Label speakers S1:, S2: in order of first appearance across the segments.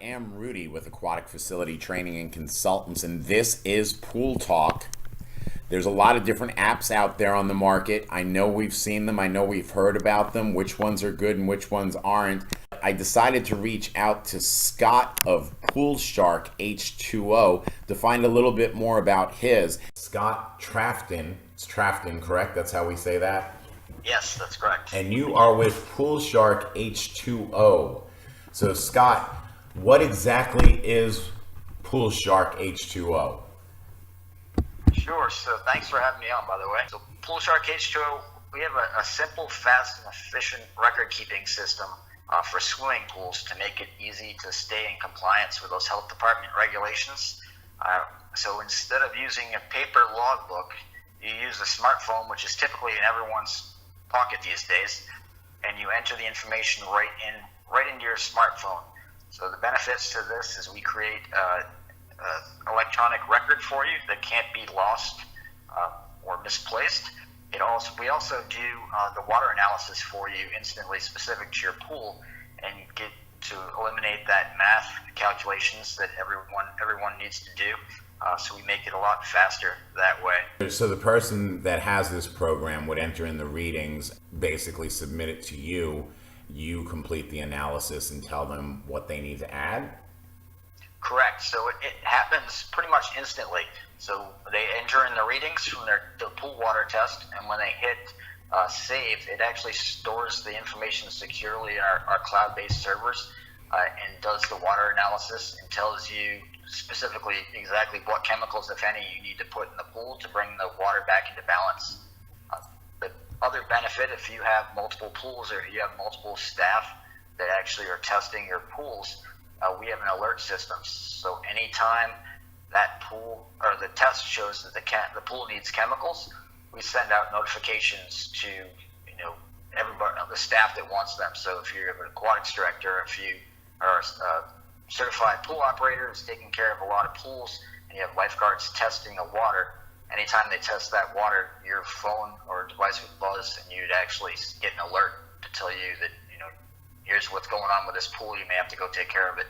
S1: I am Rudy with Aquatic Facility Training and Consultants, and this is Pool Talk. There's a lot of different apps out there on the market. I know we've seen them. I know we've heard about them, which ones are good and which ones aren't. I decided to reach out to Scott of Pool Shark H2O to find a little bit more about his. Scott Trafton. It's Trafton, correct? That's how we say that?
S2: Yes, that's correct.
S1: And you are with Pool Shark H2O. So Scott, what exactly is Pool Shark H2O?
S2: Sure. So thanks for having me on, by the way. So Pool Shark H2O, we have a simple, fast, and efficient record-keeping system for swimming pools to make it easy to stay in compliance with those health department regulations. So instead of using a paper logbook, you use a smartphone, which is typically in everyone's pocket these days, and you enter the information right into your smartphone. So the benefits to this is we create electronic record for you that can't be lost or misplaced. We also do the water analysis for you instantly, specific to your pool, and get to eliminate that math calculations that everyone needs to do. So we make it a lot faster that way.
S1: So the person that has this program would enter in the readings, basically submit it to you. You complete the analysis and tell them what they need to add?
S2: Correct. So it happens pretty much instantly. So they enter in the readings from the pool water test, and when they hit save, it actually stores the information securely in our cloud-based servers and does the water analysis and tells you specifically exactly what chemicals, if any, you need to put in the pool to bring the water back into balance. The other benefit, if you have multiple pools or you have multiple staff that actually are testing your pools, we have an alert system. So anytime that pool or the test shows that the pool needs chemicals, we send out notifications to everybody, the staff that wants them. So if you're an aquatics director, if you are a certified pool operator who's taking care of a lot of pools, and you have lifeguards testing the water, anytime they test that water, your phone or device would buzz, and you'd actually get an alert to tell you that here's what's going on with this pool. You may have to go take care of it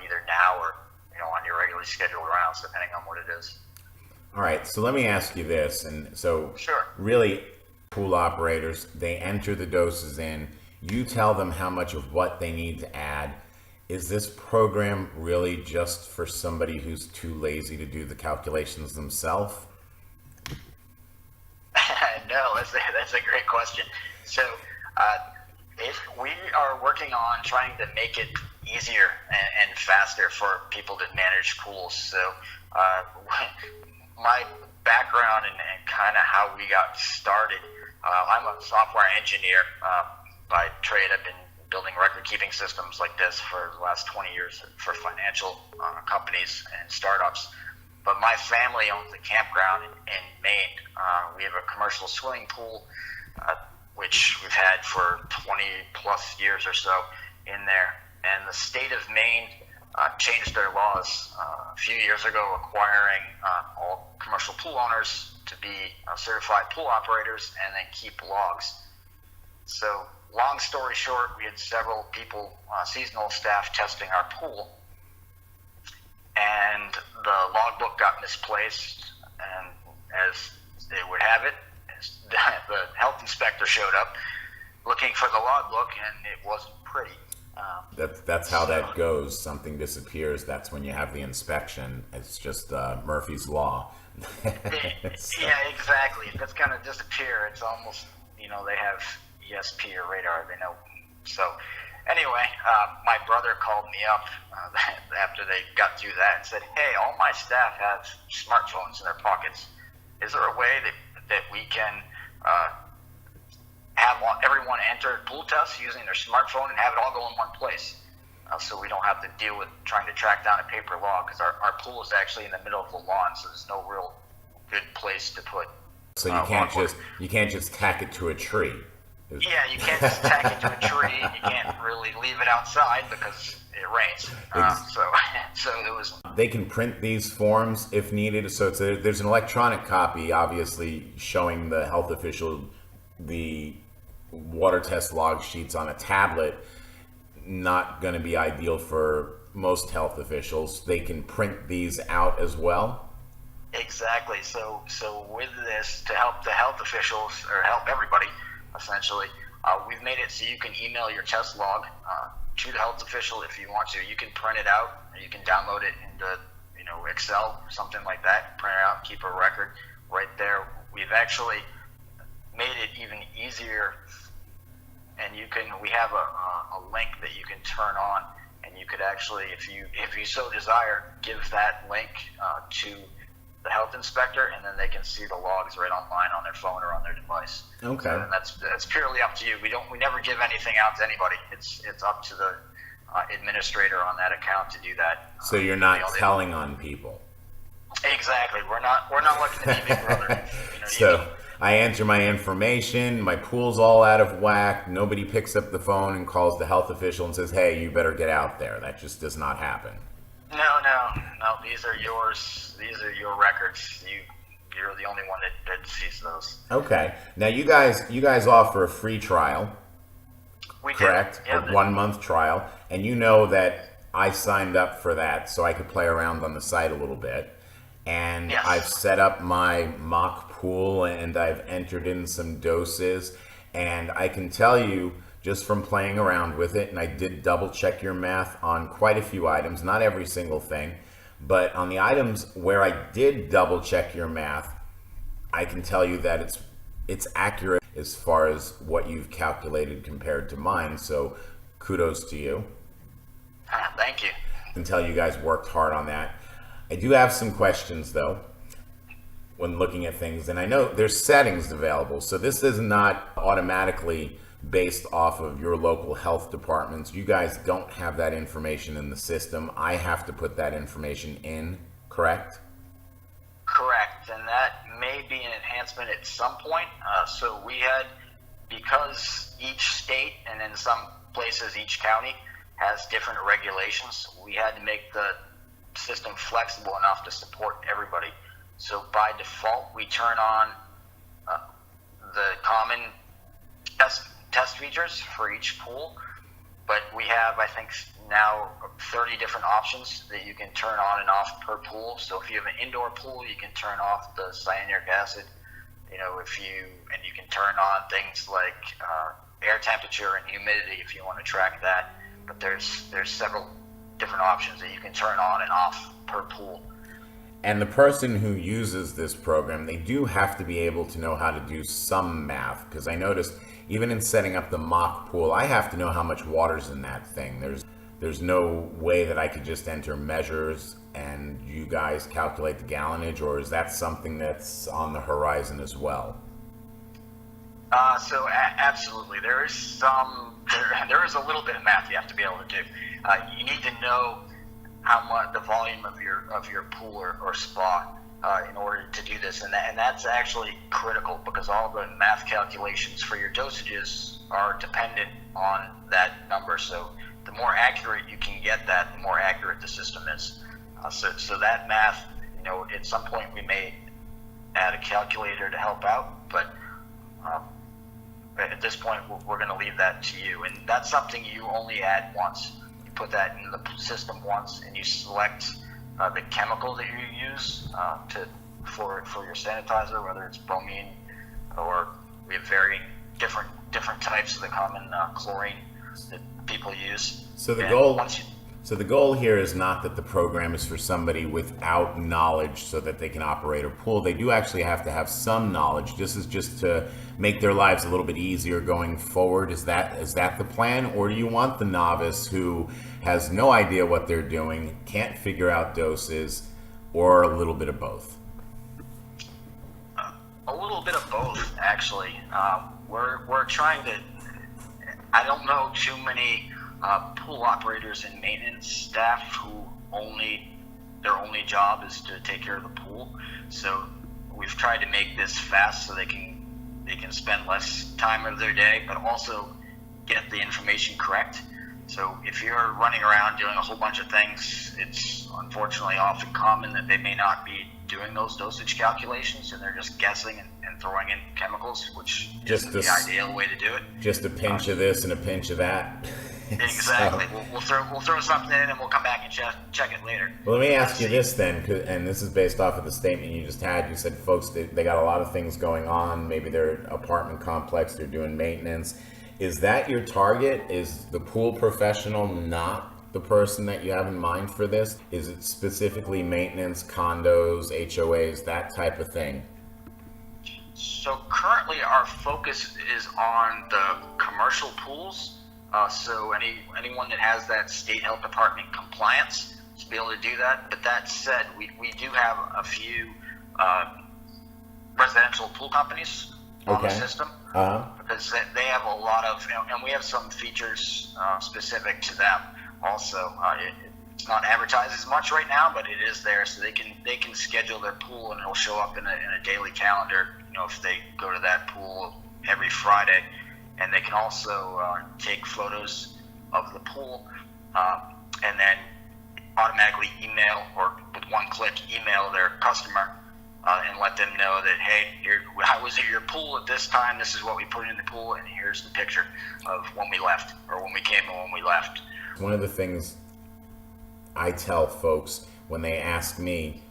S2: either now or on your regularly scheduled rounds, depending on what it is.
S1: All right, so let me ask you this. And so
S2: Sure.
S1: Really, pool operators, they enter the doses in. You tell them how much of what they need to add. Is this program really just for somebody who's too lazy to do the calculations themselves?
S2: No, that's a great question. So if we are working on trying to make it easier and faster for people to manage pools. So my background and kind of how we got started, I'm a software engineer by trade. I've been building record-keeping systems like this for the last 20 years for financial companies and startups. But my family owns a campground in Maine. We have a commercial swimming pool, which we've had for 20 plus years or so in there. And the state of Maine changed their laws a few years ago, requiring all commercial pool owners to be certified pool operators and then keep logs. So long story short, we had several people, seasonal staff, testing our pool, and the logbook got misplaced, and as they would have it, the health inspector showed up looking for the logbook, and it wasn't pretty.
S1: That's how that goes. Something disappears. That's when you have the inspection. It's just Murphy's Law.
S2: Yeah, exactly. If it's going to disappear, it's almost, they have ESP or radar, they know. So anyway, my brother called me up after they got through that and said, hey, all my staff have smartphones in their pockets. Is there a way that we can have everyone enter pool tests using their smartphone and have it all go in one place, so we don't have to deal with trying to track down a paper log, because our pool is actually in the middle of the lawn, so there's no real good place to put.
S1: So you can't just tack it to a tree.
S2: Yeah, you can't just tack it to a tree. You can't really leave it outside because it rains. So it was.
S1: They can print these forms if needed. So there's an electronic copy, obviously, showing the health official the water test log sheets on a tablet. not going to be ideal for most health officials. They can print these out as well.
S2: Exactly. So with this, to help the health officials, or help everybody, essentially, we've made it so you can email your test log to the health official if you want to. You can print it out, or you can download it into Excel, something like that. Print it out, keep a record right there. We've actually made it even easier, and we have a link that you can turn on, and you could actually, if you so desire, give that link to the health inspector, and then they can see the logs right online on their phone or on their device.
S1: Okay.
S2: So that's purely up to you. We never give anything out to anybody. It's up to the administrator on that account to do that.
S1: So you're not telling on people.
S2: Exactly. We're not looking to be Big Brother.
S1: So I enter my information, my pool's all out of whack, nobody picks up the phone and calls the health official and says, hey, you better get out there. That just does not happen.
S2: No, these are yours. These are your records. You're the only one that sees those.
S1: Okay. Now you guys offer a free trial.
S2: We
S1: correct?
S2: Yeah,
S1: a 1 month trial. And you know that I signed up for that so I could play around on the site a little bit. And
S2: yes.
S1: I've set up my mock pool and I've entered in some doses. And I can tell you, just from playing around with it, and I did double check your math on quite a few items, not every single thing, but on the items where I did double check your math, I can tell you that it's accurate as far as what you've calculated compared to mine. So kudos to you.
S2: Thank you.
S1: I can tell you guys worked hard on that. I do have some questions though when looking at things, and I know there's settings available, so this is not automatically based off of your local health departments. You guys don't have that information in the system. I have to put that information in, correct?
S2: Correct, and that may be an enhancement at some point. So we had, because each state and in some places each county has different regulations, we had to make the system flexible enough to support everybody. So by default, we turn on the common test features for each pool, but we have, I think, now 30 different options that you can turn on and off per pool. So if you have an indoor pool, you can turn off the cyanuric acid. You can turn on things like air temperature and humidity if you want to track that. But there's several different options that you can turn on and off per pool.
S1: And the person who uses this program, they do have to be able to know how to do some math, because I noticed even in setting up the mock pool, I have to know how much water's in that thing. There's no way that I could just enter measures and you guys calculate the gallonage, or is that something that's on the horizon as well?
S2: Absolutely, there is a little bit of math you have to be able to do. You need to know how much the volume of your pool or spa in order to do this, and that's actually critical, because all the math calculations for your dosages are dependent on that number. So the more accurate you can get that, the more accurate the system is. So that math, at some point we may add a calculator to help out, but at this point we're going to leave that to you, and that's something you only add once. You put that in the system once, and you select the chemical that you use for your sanitizer, whether it's bromine, or we have varying different types of the common chlorine that people use.
S1: So the goal here is not that the program is for somebody without knowledge so that they can operate a pool. They do actually have to have some knowledge. This is just to make their lives a little bit easier going forward. Is that the plan? Or do you want the novice who has no idea what they're doing, can't figure out doses, or a little bit of both?
S2: A little bit of both, actually. We're trying to, I don't know too many pool operators and maintenance staff who their only job is to take care of the pool. So we've tried to make this fast so they can spend less time of their day, but also get the information correct. So if you're running around doing a whole bunch of things, it's unfortunately often common that they may not be doing those dosage calculations, and they're just guessing and throwing in chemicals, which isn't the ideal way to do it.
S1: Just a pinch of this and a pinch of that.
S2: Exactly.
S1: So,
S2: We'll throw something in and we'll come back and check it later.
S1: well, let me ask you this then, and this is based off of the statement you just had. You said folks, they got a lot of things going on. Maybe their apartment complex, they're doing maintenance. Is that your target? Is the pool professional not the person that you have in mind for this? Is it specifically maintenance, condos, HOAs, that type of thing?
S2: So currently, our focus is on the commercial pools. So anyone that has that state health department compliance to be able to do that. But that said, we do have a few residential pool companies on the system, because they have a lot of, and we have some features specific to them. Also, it's not advertised as much right now, but it is there, so they can schedule their pool and it'll show up in a daily calendar. If they go to that pool every Friday, and they can also take photos of the pool and then automatically email, or with one click email their customer and let them know that, hey, I was at your pool at this time, this is what we put in the pool, and here's the picture of when we left, or when we came and when we left.
S1: One of the things I tell folks when they ask me,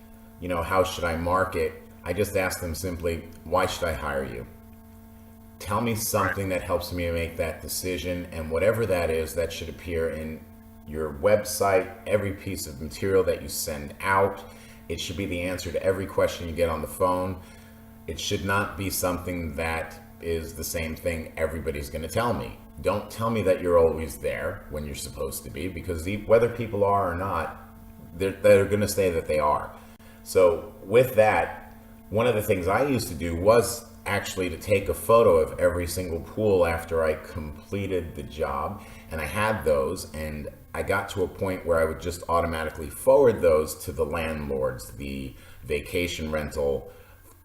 S1: how should I market? I just ask them simply, why should I hire you? Tell me something that helps me make that decision, and whatever that is, that should appear in your website, every piece of material that you send out. It should be the answer to every question you get on the phone. It should not be something that is the same thing everybody's going to tell me. Don't tell me that you're always there when you're supposed to be, because whether people are or not, they're going to say that they are. So with that, one of the things I used to do was actually to take a photo of every single pool after I completed the job, and I had those, and I got to a point where I would just automatically forward those to the landlords, the vacation rental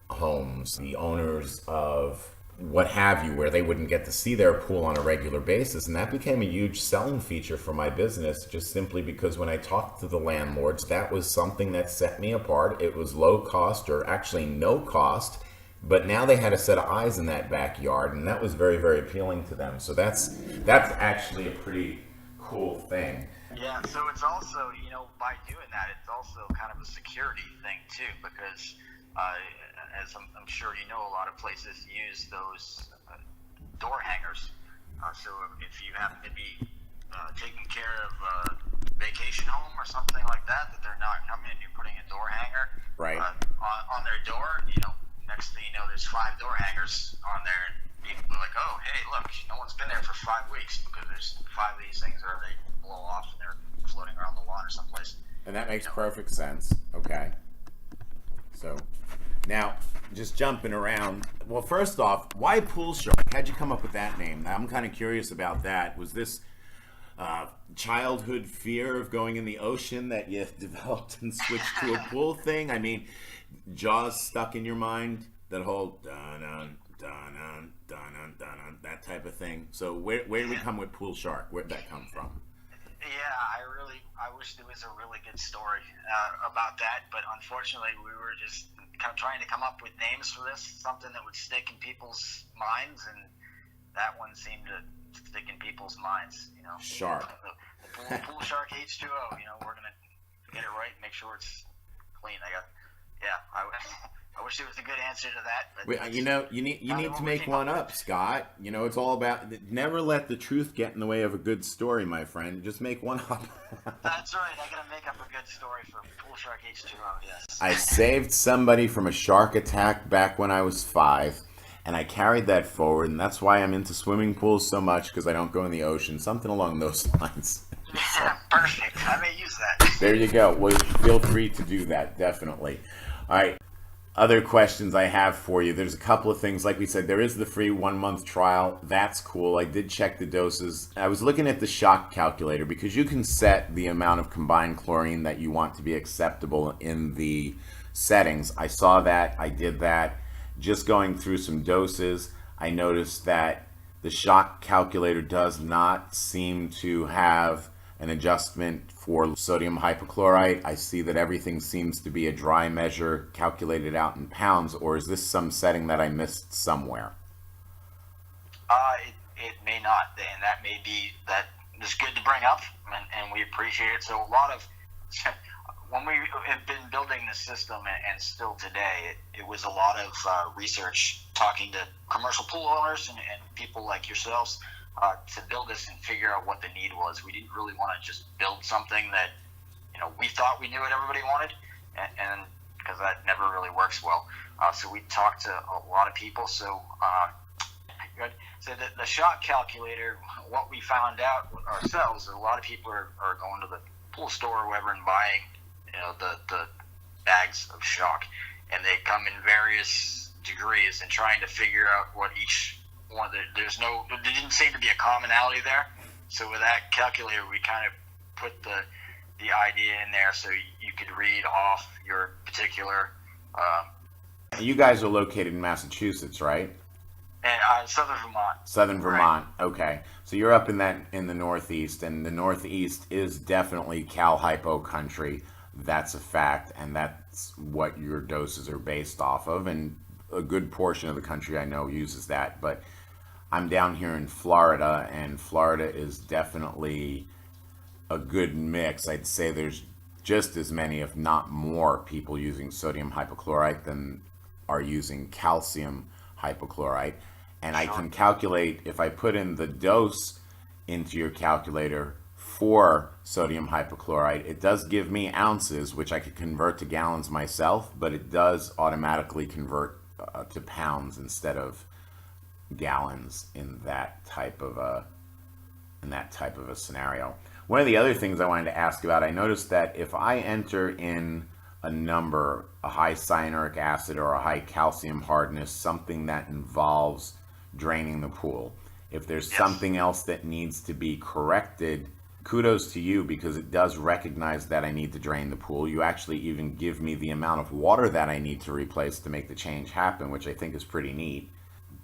S1: homes, the owners of what have you, where they wouldn't get to see their pool on a regular basis. And that became a huge selling feature for my business, just simply because when I talked to the landlords, that was something that set me apart. It was low cost, or actually no cost, but now they had a set of eyes in that backyard, and that was very, very appealing to them. So that's actually a pretty cool thing.
S2: Yeah, so it's also, by doing that, it's also kind of a security thing too, because as I'm sure you know, a lot of places use those door hangers. So if you happen to be taking care of a vacation home or something like that they're not coming in, you're putting a door hanger on their door, next thing you know, there's 5 door hangers on there, and people are like, oh, hey, look, no one's been there for 5 weeks, because there's 5 of these things, or they blow off and they're floating around the lawn or someplace.
S1: And that makes perfect sense. Okay. So now, just jumping around. Well, first off, why Pool Shark? How'd you come up with that name? I'm kind of curious about that. Was this childhood fear of going in the ocean that you developed and switched to a pool thing? I mean, Jaws stuck in your mind? That whole dun-dun, dun-dun, dun-dun, dun-dun, that type of thing. So where did we come with Pool Shark? Where'd that come from?
S2: Yeah, I wish there was a really good story about that, but unfortunately we were just kind of trying to come up with names for this, something that would stick in people's minds, and that one seemed to stick in people's minds.
S1: Shark.
S2: The pool Shark H2O. We're gonna get it right, and make sure it's clean. I wish there was a good answer to that. But
S1: you need to make one up, Scott. It's all about, never let the truth get in the way of a good story, my friend. Just make one up.
S2: That's right. I gotta make up a good story for Pool Shark H2O. Yes.
S1: I saved somebody from a shark attack back when I was 5, and I carried that forward, and that's why I'm into swimming pools so much, because I don't go in the ocean. Something along those lines.
S2: Yeah, perfect. I may use that.
S1: There you go. Well, feel free to do that, definitely. All right. Other questions I have for you. There's a couple of things. Like we said, there is the free 1-month trial. That's cool. I did check the doses. I was looking at the shock calculator, because you can set the amount of combined chlorine that you want to be acceptable in the settings. I saw that. I did that. Just going through some doses, I noticed that the shock calculator does not seem to have an adjustment for sodium hypochlorite. I see that everything seems to be a dry measure calculated out in pounds, or is this some setting that I missed somewhere?
S2: It may not, and that may be that is good to bring up, and we appreciate it. So a lot of when we have been building the system, and still today, it was a lot of research, talking to commercial pool owners and people like yourselves to build this and figure out what the need was. We didn't really want to just build something that we thought we knew what everybody wanted, and because that never really works well. So we talked to a lot of people. So the shot calculator, what we found out ourselves, a lot of people are going to the pool store or whatever and buying the bags of shock, and they come in various degrees and trying to figure out what each one. There didn't seem to be a commonality there. So with that calculator, we kind of put the idea in there so you could read off your particular.
S1: You guys are located in Massachusetts, right?
S2: And Southern Vermont.
S1: Southern Vermont.
S2: Right.
S1: Okay. So you're up in the Northeast, and the Northeast is definitely Cal Hypo country. That's a fact, and that's what your doses are based off of, and a good portion of the country I know uses that. But I'm down here in Florida, and Florida is definitely a good mix. I'd say there's just as many, if not more, people using sodium hypochlorite than are using calcium hypochlorite. And I can calculate, if I put in the dose into your calculator for sodium hypochlorite, it does give me ounces, which I could convert to gallons myself, but it does automatically convert to pounds instead of gallons in that type of a scenario. One of the other things I wanted to ask about, I noticed that if I enter in a number, a high cyanuric acid or a high calcium hardness, something that involves draining the pool, if there's something else that needs to be corrected, kudos to you, because it does recognize that I need to drain the pool. You actually even give me the amount of water that I need to replace to make the change happen, which I think is pretty neat.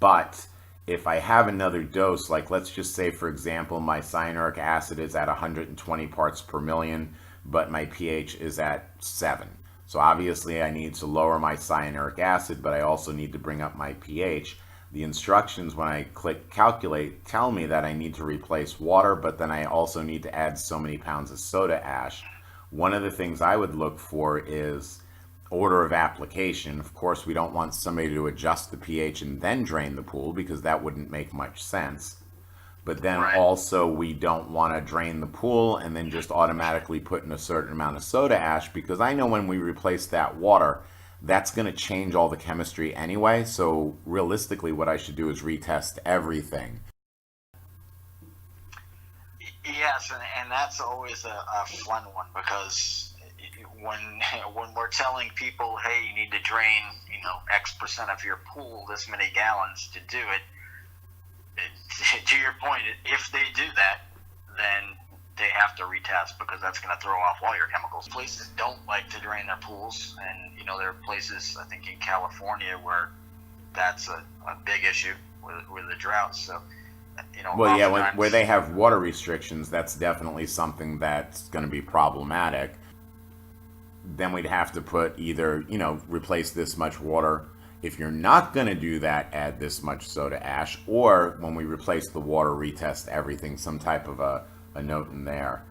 S1: But if I have another dose, like let's just say, for example, my cyanuric acid is at 120 parts per million, but my pH is at 7. So obviously I need to lower my cyanuric acid, but I also need to bring up my pH. The instructions when I click calculate tell me that I need to replace water, but then I also need to add so many pounds of soda ash. One of the things I would look for is order of application. Of course, we don't want somebody to adjust the pH and then drain the pool, because that wouldn't make much sense. But then also we don't want to drain the pool and then just automatically put in a certain amount of soda ash, because I know when we replace that water, that's going to change all the chemistry anyway. So realistically, what I should do is retest everything.
S2: Yes, and that's always a fun one, because when we're telling people, hey, you need to drain X% of your pool, this many gallons to do it, to your point, if they do that, then they have to retest, because that's going to throw off all your chemicals. Places don't like to drain their pools, and there are places, I think in California, where that's a big issue with the droughts. So
S1: well, yeah, where they have water restrictions, that's definitely something that's going to be problematic. Then we'd have to put either replace this much water. If you're not going to do that, add this much soda ash, or when we replace the water, retest everything, some type of a note in there.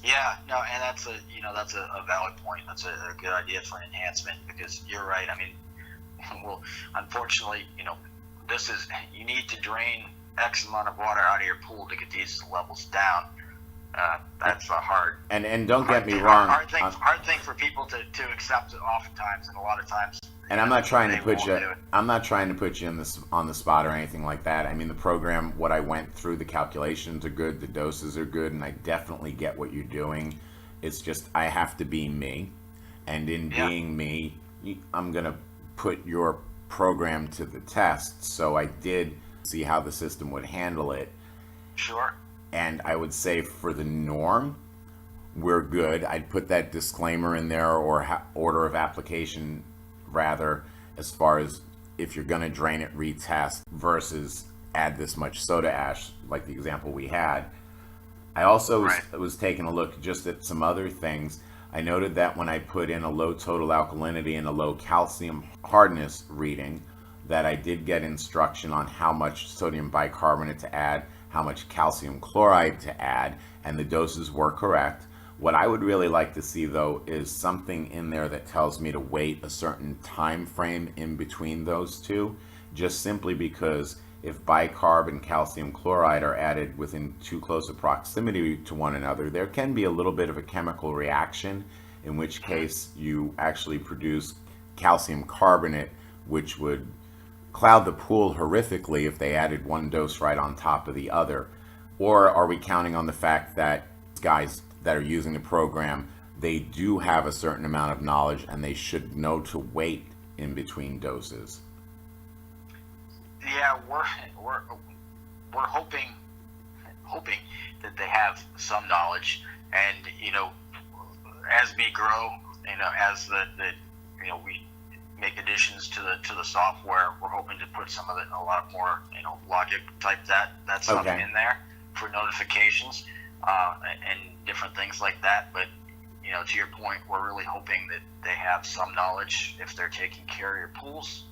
S2: Yeah, no, and that's a valid point. That's a good idea for an enhancement, because you're right. I mean, well, unfortunately, you need to drain X amount of water out of your pool to get these levels down. That's a hard.
S1: And don't get me wrong.
S2: Hard thing for people to accept oftentimes, and a lot of times.
S1: And I'm not trying to put you. I'm not trying to put you on the spot or anything like that. I mean, the program, what I went through, the calculations are good, the doses are good, and I definitely get what you're doing. It's just I have to be me, and in being me, I'm gonna put your program to the test. So I did see how the system would handle it.
S2: Sure.
S1: And I would say for the norm, we're good. I'd put that disclaimer in there, or order of application, rather, as far as if you're going to drain it, retest versus add this much soda ash, like the example we had. I also was taking a look just at some other things. I noted that when I put in a low total alkalinity and a low calcium hardness reading, that I did get instruction on how much sodium bicarbonate to add, how much calcium chloride to add, and the doses were correct. What I would really like to see, though, is something in there that tells me to wait a certain time frame in between those two, just simply because if bicarb and calcium chloride are added within too close a proximity to one another, there can be a little bit of a chemical reaction, in which case you actually produce calcium carbonate, which would cloud the pool horrifically if they added one dose right on top of the other. Or are we counting on the fact that guys that are using the program, they do have a certain amount of knowledge and they should know to wait in between doses?
S2: Yeah, we're hoping that they have some knowledge, and as we grow, as the we make additions to the software, we're hoping to put a lot more logic type that stuff in there for notifications and different things like that. But to your point, we're really hoping that they have some knowledge if they're taking care of your pools.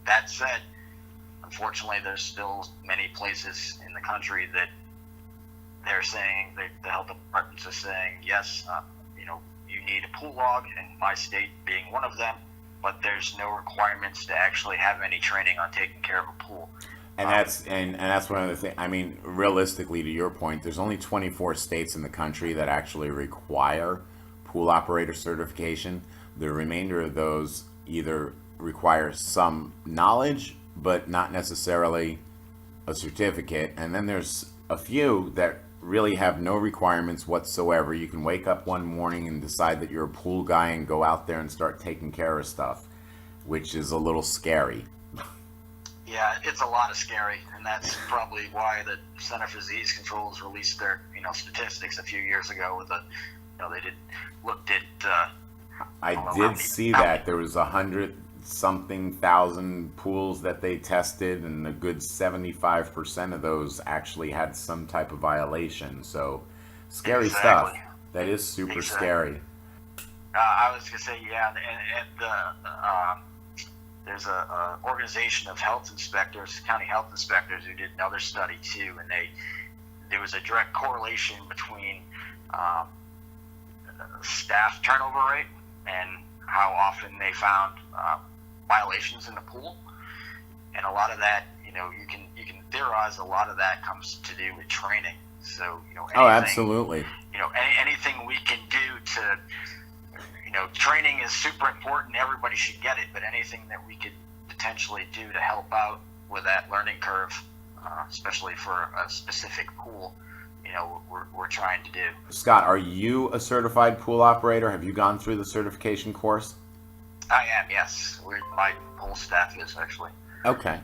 S2: That said, unfortunately, there's still many places in the country that they're saying, the health departments are saying, yes, you need a pool log, and my state being one of them, but there's no requirements to actually have any training on taking care of a pool.
S1: And that's one of the things. I mean, realistically, to your point, there's only 24 states in the country that actually require pool operator certification. The remainder of those either require some knowledge, but not necessarily a certificate. And then there's a few that really have no requirements whatsoever. You can wake up one morning and decide that you're a pool guy and go out there and start taking care of stuff, which is a little scary.
S2: Yeah, it's a lot of scary, and that's probably why the Center for Disease Control has released their statistics a few years ago with they looked at.
S1: I did see that there was 100-something thousand pools that they tested, and a good 75% of those actually had some type of violation. So, scary stuff. That is super scary.
S2: I was gonna say, yeah, and there's a organization of health inspectors, county health inspectors, who did another study too, and there was a direct correlation between staff turnover rate and how often they found violations in the pool. And a lot of that, you can theorize a lot of that comes to do with training. So
S1: absolutely.
S2: Anything we can do to training is super important. Everybody should get it, but anything that we could potentially do to help out with that learning curve, especially for a specific pool, we're trying to do.
S1: Scott, are you a certified pool operator? Have you gone through the certification course?
S2: I am, yes. My whole staff is, actually.
S1: Okay.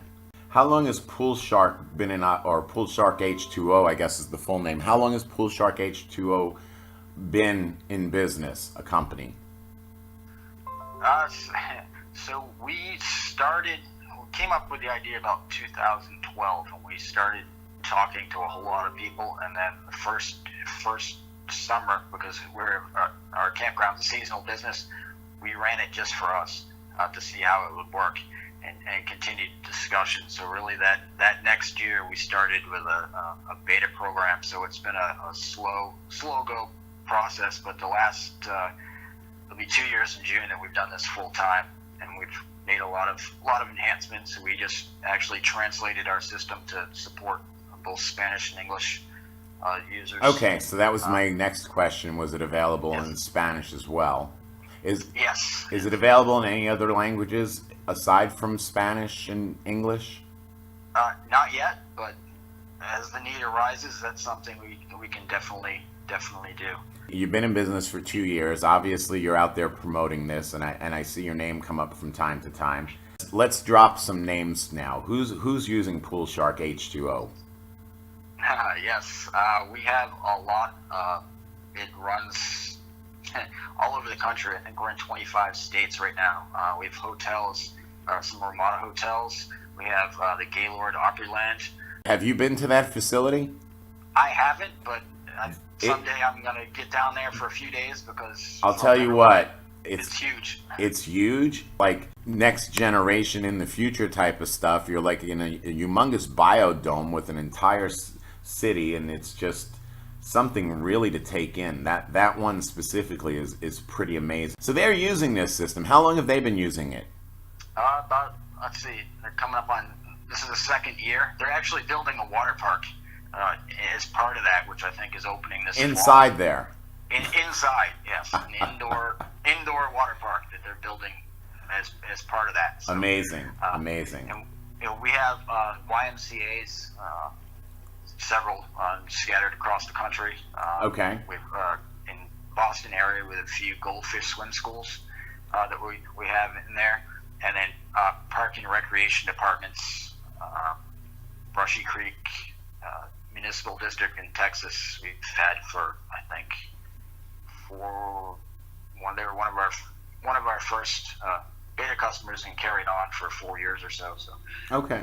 S1: How long has Pool Shark been in, or Pool Shark H2O, I guess is the full name. How long has Pool Shark H2O been in business, a company?
S2: So we came up with the idea about 2012, and we started talking to a whole lot of people. And then the first summer, because our campground's a seasonal business, we ran it just for us to see how it would work, and continued discussion. So really that next year we started with a beta program. So it's been a slow go process, but the last it'll be 2 years in June that we've done this full time, and we've made a lot of enhancements. So we just actually translated our system to support both Spanish and English users.
S1: Okay, so that was my next question. Was it available in Spanish as well?
S2: Yes.
S1: Is it available in any other languages aside from Spanish and English?
S2: Not yet, but as the need arises, that's something we can definitely do.
S1: You've been in business for 2 years. Obviously, you're out there promoting this, and I see your name come up from time to time. Let's drop some names now. Who's using Pool Shark H2O?
S2: Yes, we have a lot. It runs all over the country. I think we're in 25 states right now. We have hotels, some Ramada hotels. We have the Gaylord Opryland.
S1: Have you been to that facility?
S2: I haven't, but someday I'm going to get down there for a few days, because
S1: I'll tell you what,
S2: it's huge.
S1: It's huge, like next generation in the future type of stuff. You're like in a humongous biodome with an entire city, and it's just something really to take in. That one specifically is pretty amazing. So they're using this system. How long have they been using it?
S2: About, let's see, they're coming up on, this is the second year. They're actually building a water park as part of that, which I think is opening this
S1: Inside
S2: fall.
S1: there.
S2: Inside, yes, an indoor water park that they're building as part of that. So,
S1: amazing.
S2: And we have YMCA's, several scattered across the country.
S1: Okay.
S2: We've in Boston area with a few goldfish swim schools that we have in there, and then park and recreation departments, Brushy Creek Municipal District in Texas. We've had for, I think, they were one of our first beta customers and carried on for 4 years or so. So
S1: okay.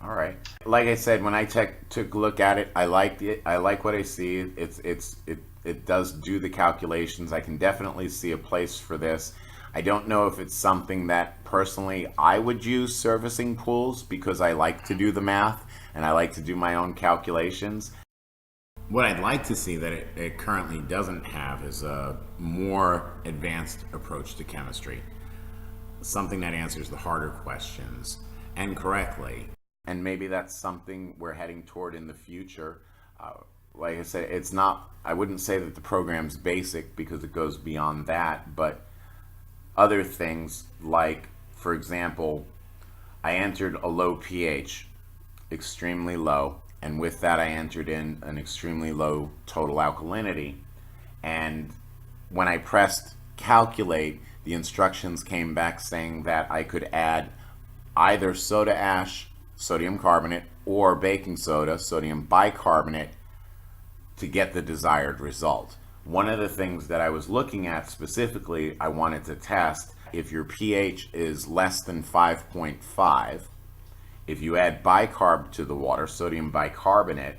S1: All right. Like I said, when I took a look at it, I liked it. I like what I see. It does do the calculations. I can definitely see a place for this. I don't know if it's something that personally I would use servicing pools, because I like to do the math and I like to do my own calculations. What I'd like to see that it currently doesn't have is a more advanced approach to chemistry. Something that answers the harder questions and correctly. And maybe that's something we're heading toward in the future. Like I said, it's not, I wouldn't say that the program's basic, because it goes beyond that, but other things like, for example, I entered a low pH, extremely low, and with that I entered in an extremely low total alkalinity. And when I pressed calculate, the instructions came back saying that I could add either soda ash, sodium carbonate, or baking soda, sodium bicarbonate, to get the desired result. One of the things that I was looking at specifically, I wanted to test if your pH is less than 5.5. If you add bicarb to the water, sodium bicarbonate,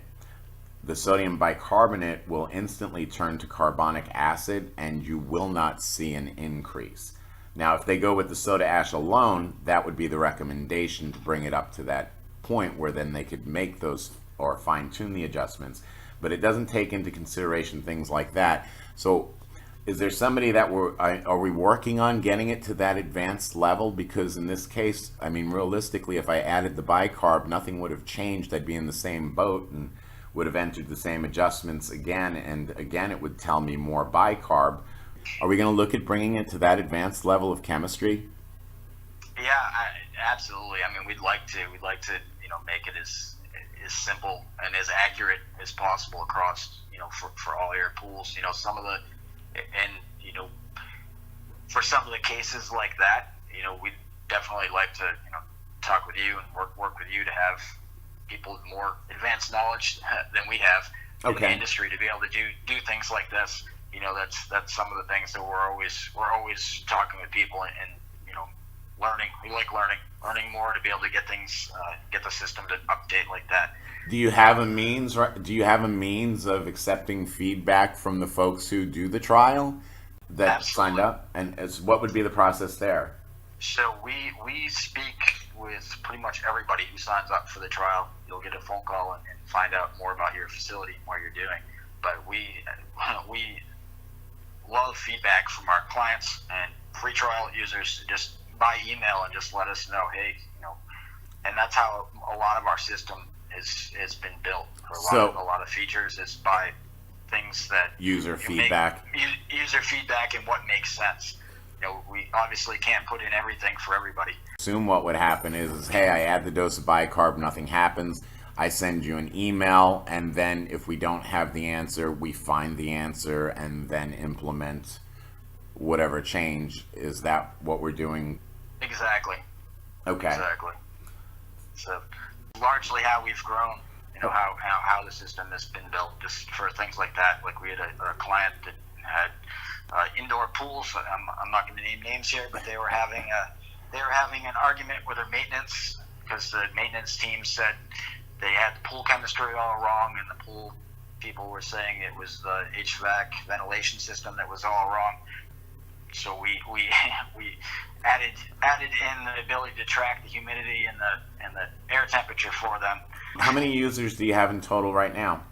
S1: the sodium bicarbonate will instantly turn to carbonic acid and you will not see an increase. Now, if they go with the soda ash alone, that would be the recommendation to bring it up to that point where then they could make those or fine-tune the adjustments. But it doesn't take into consideration things like that. So is there somebody that are we working on getting it to that advanced level? Because in this case, I mean, realistically, if I added the bicarb, nothing would have changed. I'd be in the same boat and would have entered the same adjustments again, and again it would tell me more bicarb. Are we going to look at bringing it to that advanced level of chemistry?
S2: Yeah, absolutely. I mean, we'd like to, make it as simple and as accurate as possible across, for all your pools. Some of the, and for some of the cases like that, we'd definitely like to, talk with you and work with you to have people with more advanced knowledge than we have in the industry to be able to do things like this. That's some of the things that we're always talking with people and learning. We like learning more to be able to get things, get the system to update like that.
S1: Do you have a means of accepting feedback from the folks who do the trial that
S2: Absolutely.
S1: signed up? And what would be the process there?
S2: So we speak with pretty much everybody who signs up for the trial. You'll get a phone call and find out more about your facility and what you're doing. But we love feedback from our clients and free trial users, just by email and just let us know, hey, and that's how a lot of our system has been built. For a lot of features is by things that
S1: user feedback
S2: and what makes sense. We obviously can't put in everything for everybody.
S1: Assume what would happen is, hey, I add the dose of bicarb, nothing happens. I send you an email, and then if we don't have the answer, we find the answer and then implement whatever change. Is that what we're doing?
S2: Exactly.
S1: Okay.
S2: Exactly. So largely how we've grown, how the system has been built, just for things like that. Like we had a client that had indoor pools. I'm not going to name names here, but they were having an argument with their maintenance because the maintenance team said they had the pool chemistry all wrong, and the pool people were saying it was the HVAC ventilation system that was all wrong. So we added in the ability to track the humidity and the air temperature for them,
S1: How many users do you have in total right now?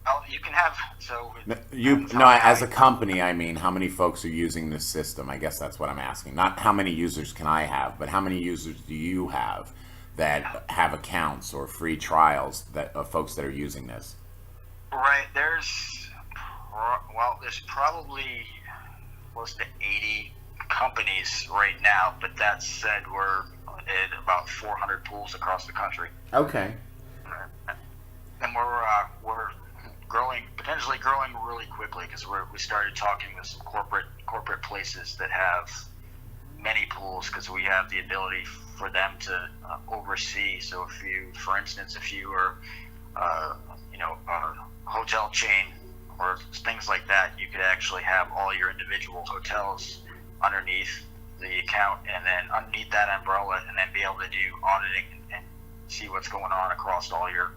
S2: Well, you can have so.
S1: As a company, I mean, how many folks are using this system? I guess that's what I'm asking. Not how many users can I have, but how many users do you have that have accounts or free trials that of folks that are using this?
S2: Right, there's probably close to 80 companies right now, but that said, we're at about 400 pools across the country.
S1: Okay.
S2: And we're potentially growing really quickly because we started talking with some corporate places that have many pools because we have the ability for them to oversee. So for instance, if you are a hotel chain or things like that, you could actually have all your individual hotels underneath the account, and then underneath that umbrella, and then be able to do auditing and see what's going on across all your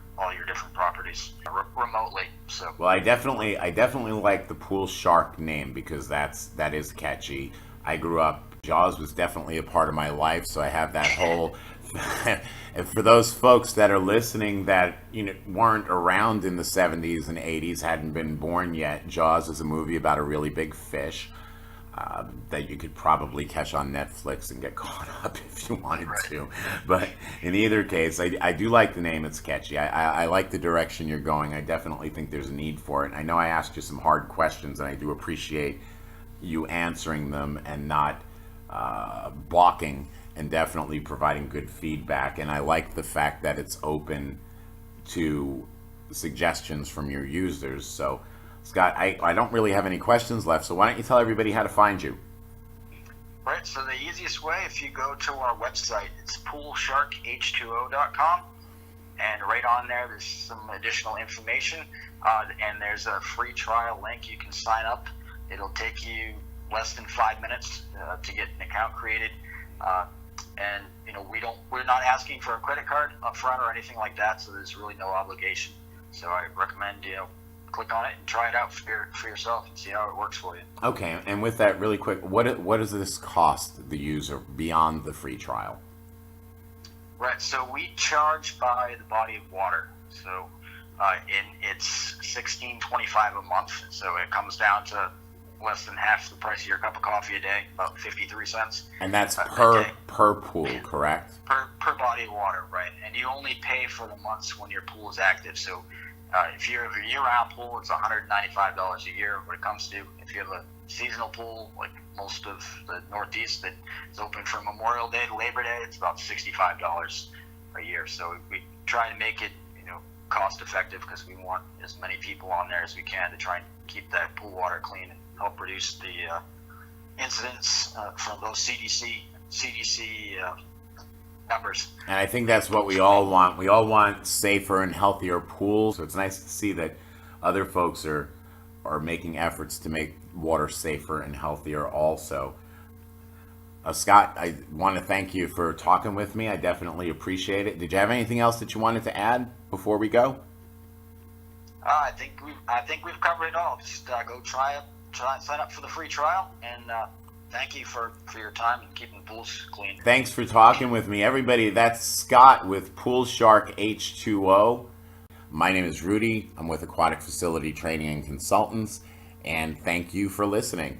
S2: different properties remotely. So,
S1: well, I definitely like the Pool Shark name because that is catchy. I grew up. Jaws was definitely a part of my life, so I have that whole. And for those folks that are listening that weren't around in the 70s and 80s, hadn't been born yet, Jaws is a movie about a really big fish that you could probably catch on Netflix and get caught up if you wanted to. But in either case, I do like the name. It's catchy. I like the direction you're going. I definitely think there's a need for it. I know I asked you some hard questions, and I do appreciate you answering them and not balking, and definitely providing good feedback. And I like the fact that it's open to suggestions from your users. So, Scott, I don't really have any questions left, so why don't you tell everybody how to find you?
S2: Right, so the easiest way, if you go to our website, it's poolsharkh2o.com, and right on there's some additional information, and there's a free trial link. You can sign up. It'll take you less than 5 minutes to get an account created. And we're not asking for a credit card up front or anything like that, so there's really no obligation. So I recommend click on it and try it out for yourself and see how it works for you.
S1: Okay, and with that, really quick, what does this cost the user beyond the free trial?
S2: Right, so we charge by the body of water. So it's $16.25 a month. So it comes down to less than half the price of your cup of coffee a day, about 53 cents.
S1: And that's per pool, correct?
S2: Per body of water, right. And you only pay for the months when your pool is active. So if you have a year-round pool, it's $195 a year what it comes to. If you have a seasonal pool, like most of the Northeast that is open from Memorial Day to Labor Day, it's about $65 a year. So we try to make it cost effective because we want as many people on there as we can to try and keep that pool water clean and help reduce the incidents from those CDC numbers.
S1: And I think that's what we all want. We all want safer and healthier pools. So it's nice to see that other folks are making efforts to make water safer and healthier also. Scott, I want to thank you for talking with me. I definitely appreciate it. Did you have anything else that you wanted to add before we go?
S2: I think we've covered it all. Just go try and sign up for the free trial, and thank you for your time and keeping the pools clean.
S1: Thanks for talking with me, everybody. That's Scott with Pool Shark H2O. My name is Rudy. I'm with Aquatic Facility Training and Consultants, and thank you for listening.